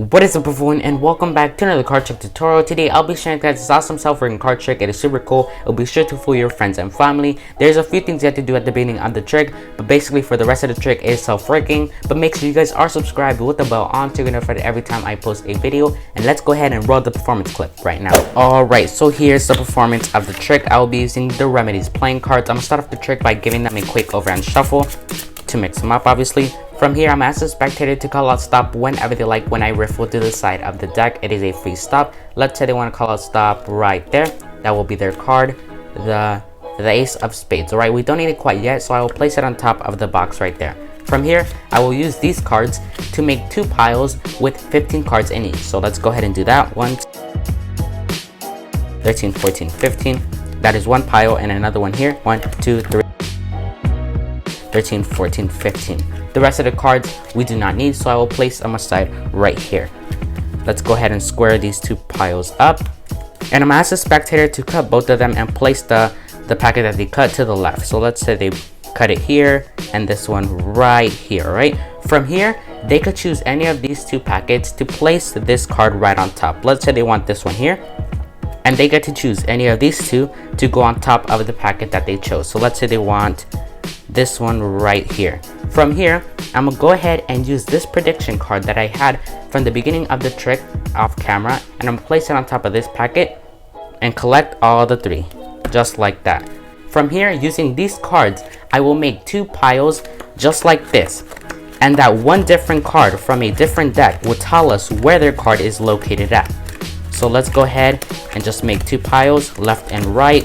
What is up everyone, and welcome back to another card trick tutorial. Today I'll be sharing this awesome self-working card trick. It is super cool. It'll be sure to fool your friends and family. There's a few things you have to do at the beginning of the trick, but basically for the rest of the trick is self-working. But make sure you guys are subscribed with the bell on to get notified every time I post a video. And let's go ahead and roll the performance clip right now. Alright, so here's the performance of the trick. I will be using the Remedies playing cards. I'm gonna start off the trick by giving them a quick overhand shuffle to mix them up, obviously. From here, I'm asking the spectator to call out stop whenever they like when I riffle to the side of the deck. It is a free stop. Let's say they want to call out stop right there. That will be their card, the ace of spades. Alright, we don't need it quite yet, so I will place it on top of the box right there. From here, I will use these cards to make two piles with 15 cards in each. So let's go ahead and do that. 1, 13, 14, 15. That is one pile, and another one here. 1, 2, 3. 13, 14, 15. The rest of the cards we do not need, so I will place them aside right here. Let's go ahead and square these two piles up. And I'm gonna ask the spectator to cut both of them and place the packet that they cut to the left. So let's say they cut it here and this one right here, right? From here, they could choose any of these two packets to place this card right on top. Let's say they want this one here, and they get to choose any of these two to go on top of the packet that they chose. So let's say they want this one right here. From here, I'm gonna go ahead and use this prediction card that I had from the beginning of the trick off camera, and I'm gonna place it on top of this packet and collect all the three, just like that. From here, using these cards, I will make two piles just like this, and that one different card from a different deck will tell us where their card is located at. So let's go ahead and just make two piles, left and right,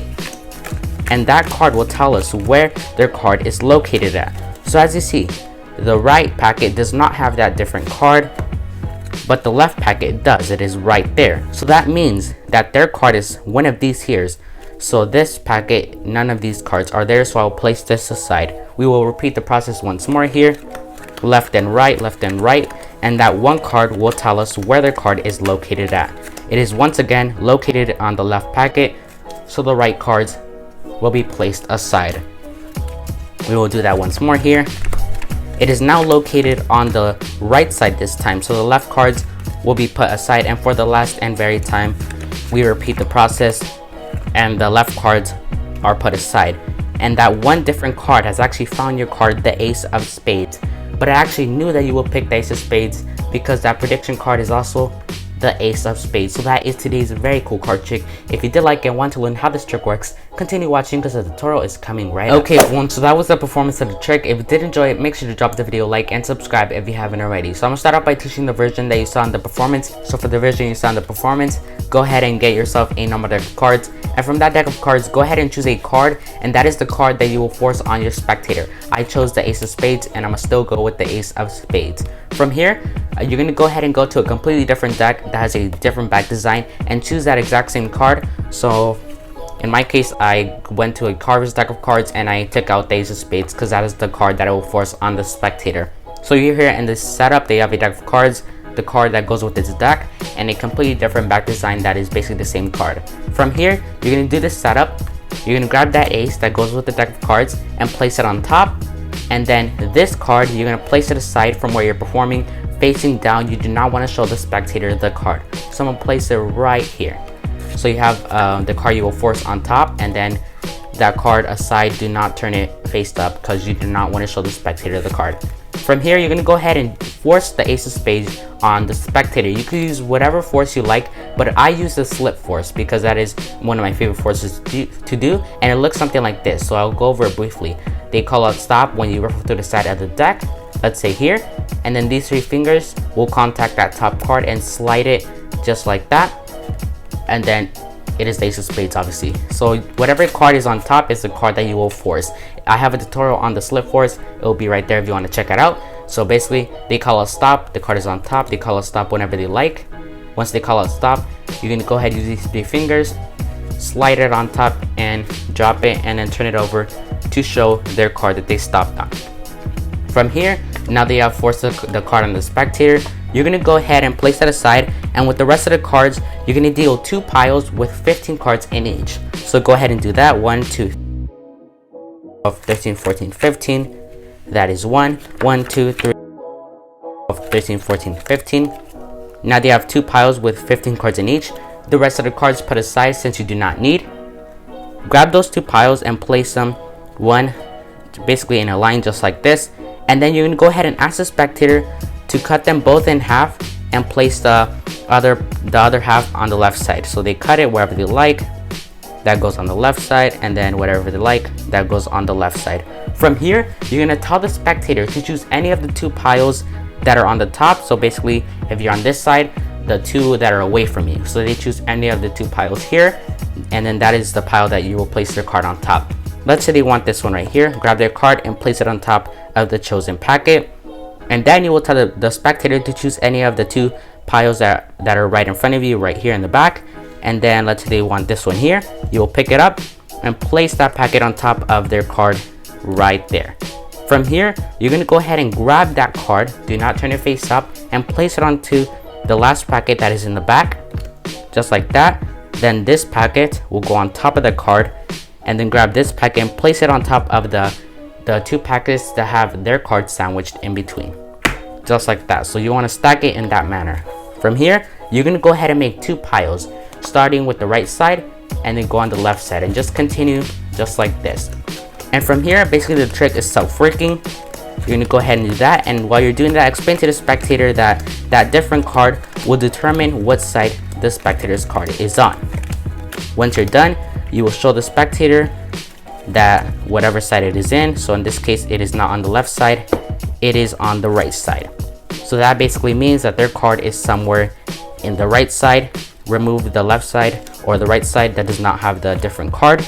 and that card will tell us where their card is located at. So as you see, the right packet does not have that different card, but the left packet does. It is right there. So that means that their card is one of these here. So this packet, none of these cards are there, so I'll place this aside. We will repeat the process once more here. Left and right, and that one card will tell us where their card is located at. It is once again located on the left packet, so the right cards will be placed aside. We will do that once more here. It is now located on the right side this time, so the left cards will be put aside, and for the last and very time, we repeat the process and the left cards are put aside. And that one different card has actually found your card, the ace of spades. But I actually knew that you will pick the ace of spades because that prediction card is also the ace of spades. So that is today's very cool card trick. If you did like and want to learn how this trick works, continue watching because the tutorial is coming right up. Okay everyone, so that was the performance of the trick. If you did enjoy it, make sure to drop the video a like and subscribe if you haven't already. So I'm gonna start off by teaching the version that you saw in the performance. So for the version you saw in the performance, go ahead and get yourself a normal deck of cards, and from that deck of cards, go ahead and choose a card, and that is the card that you will force on your spectator. I chose the ace of spades, and I'm gonna still go with the ace of spades. From here, you're gonna go ahead and go to a completely different deck that has a different back design and choose that exact same card. So in my case, I went to a Carver's deck of cards and I took out the ace of spades because that is the card that I will force on the spectator. So you're here in this setup, they have a deck of cards, the card that goes with this deck, and a completely different back design that is basically the same card. From here, you're gonna do this setup. You're gonna grab that ace that goes with the deck of cards and place it on top, and then this card, you're gonna place it aside from where you're performing, facing down. You do not want to show the spectator the card, so I'm gonna place it right here. So you have the card you will force on top, and then that card aside. Do not turn it face up because you do not want to show the spectator the card. From here, you're gonna go ahead and force the ace of spades on the spectator. You could use whatever force you like, but I use the slip force because that is one of my favorite forces to do, and it looks something like this. So I'll go over it briefly. They call out stop when you riffle to the side of the deck, let's say here, and then these three fingers will contact that top card and slide it just like that, and then it is the ace of spades, obviously. So whatever card is on top is the card that you will force. I have a tutorial on the slip force. It will be right there if you want to check it out. So basically, they call out stop, the card is on top, they call out stop whenever they like. Once they call out stop, you're going to go ahead and use these three fingers, slide it on top and drop it, and then turn it over to show their card that they stopped on. From here, now that you have forced the card on the spectator, you're going to go ahead and place that aside, and with the rest of the cards, you're going to deal two piles with 15 cards in each. So go ahead and do that. 1, 2, 13, 14, 15. That is 1, 1, 2, 3, 13, 14, 15. Now they have 2 piles with 15 cards in each. The rest of the cards put aside since you do not need. Grab those 2 piles and place them one basically in a line just like this. And then you're going to go ahead and ask the spectator to cut them both in half and place the other half on the left side. So they cut it wherever they like. That goes on the left side, and then whatever they like, that goes on the left side. From here, you're going to tell the spectator to choose any of the 2 piles that are on the top. So basically, if you're on this side, the 2 that are away from you. So they choose any of the 2 piles here, and then that is the pile that you will place their card on top. Let's say they want this one right here. Grab their card and place it on top of the chosen packet. And then you will tell the spectator to choose any of the 2 piles that are right in front of you, right here in the back. And then let's say they want this one here. You will pick it up and place that packet on top of their card right there. From here, you're going to go ahead and grab that card. Do not turn your face up, and place it onto the last packet that is in the back, just like that. Then this packet will go on top of the card, and then grab this packet and place it on top of the 2 packets that have their cards sandwiched in between, just like that. So you want to stack it in that manner. From here, you're going to go ahead and make 2 piles, starting with the right side and then go on the left side, and just continue just like this. And from here, basically the trick is self-working. You're going to go ahead and do that, and while you're doing that, explain to the spectator that that different card will determine what side the spectator's card is on. Once you're done, you will show the spectator that whatever side it is in, so in this case it is not on the left side, it is on the right side. So that basically means that their card is somewhere in the right side. Remove the left side or the right side that does not have the different card,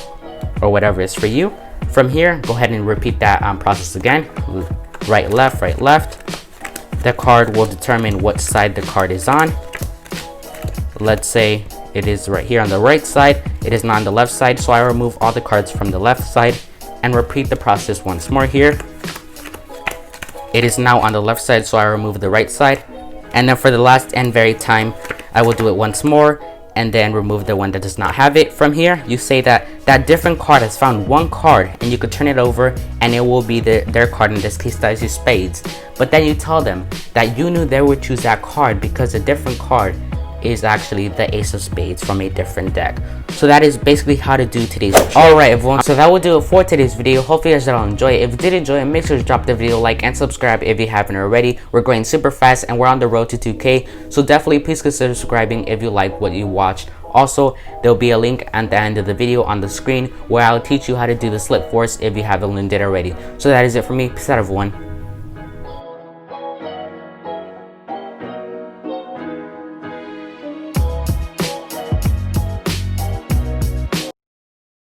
or whatever is for you. From here, go ahead and repeat that process again. Right, left, right, left. The card will determine what side the card is on. Let's say it is right here on the right side. It is not on the left side, so I remove all the cards from the left side and repeat the process once more here. It is now on the left side, so I remove the right side. And then for the last and very time, I will do it once more and then remove the one that does not have it. From here, you say that that different card has found 1 card, and you could turn it over and it will be their card. In this case, that is your spades. But then you tell them that you knew they would choose that card because a different card is actually the ace of spades from a different deck. So that is basically how to do today's trick. Alright everyone, so that will do it for today's video. Hopefully you guys all enjoy it. If you did enjoy it, make sure to drop the video a like and subscribe if you haven't already. We're growing super fast and we're on the road to 2K, so definitely please consider subscribing if you like what you watched. Also, there will be a link at the end of the video on the screen where I'll teach you how to do the slip force if you haven't learned it already. So that is it for me. Peace out everyone.